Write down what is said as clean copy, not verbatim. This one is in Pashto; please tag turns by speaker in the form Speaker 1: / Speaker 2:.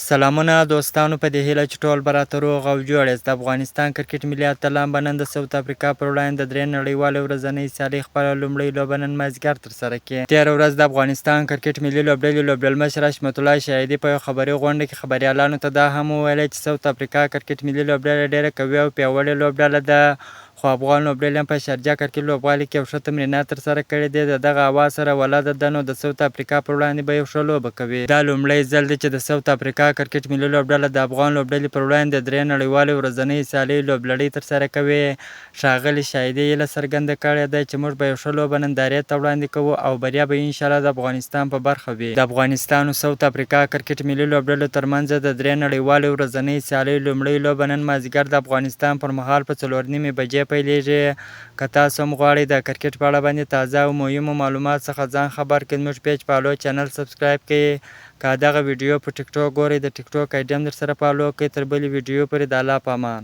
Speaker 1: سلامونه دوستانو، په دې هیله چې ټول به راته روغ او جوړ یاست. د افغانستان کرکټ ملي اتلان به نن د ساوت افریقا پر وړاندې د درې نړیوالې ورځنۍ سیالۍ خپله لومړۍ لوبه نن مازدیګر ترسره کړي. تېره ورځ د افغانستان کرکټ ملي لوبډلې لوبډلمشر حشمت الله شاهدي په یوه خبري غونډه کې خبریالانو ته دا هم وویل چې ساوت افریقا کرکټ ملي لوبډله ډېره قوي او پیاوړې لوبډله ده، خو افغان لوبډلې هم په شارجه کرکټ لوبغالي کې یو ښه تمرینات ترسره کړي دي. د دغه هوا سره ولده ده، نو د ساوت افریقا پر وړاندې به یو ښه لوبه کوي. دا لومړی ځل دی چې د ساوت افریقا کرکټ ملي لوبډله د افغان لوبډلې پر وړاندې د درې نړیوالې ورځنۍ سیالۍ لوبلړۍ ترسره کوي. ښاغلي شاهدي هیله څرګنده کړې ده چې موږ به یو ښه لوبه نندارې ته وړاندې کوو او بریا به انشاءالله د افغانستان په برخه وي. د افغانستان او ساوت افریقا کرکټ ملي لوبډلو ترمنځ د درې نړیوالې ورځنۍ سیالۍ لومړۍ لوبه نن مازدیګر د افغانستان پر مهال په 4:30 بجې پیلیږي. که تاسو هم غواړئ د کرکټ په اړه باندې تازه او مهمو معلومات څخه ځان خبر کړئ، زموږ پیج فالو چینل سبسکرایب کړئ. که دغه ویډیو په ټیک ټاک ګورئ، د ټیک ټاک آیډي هم درسره فالو کړئ. تر بلې ویډیو پورې د الله په امان.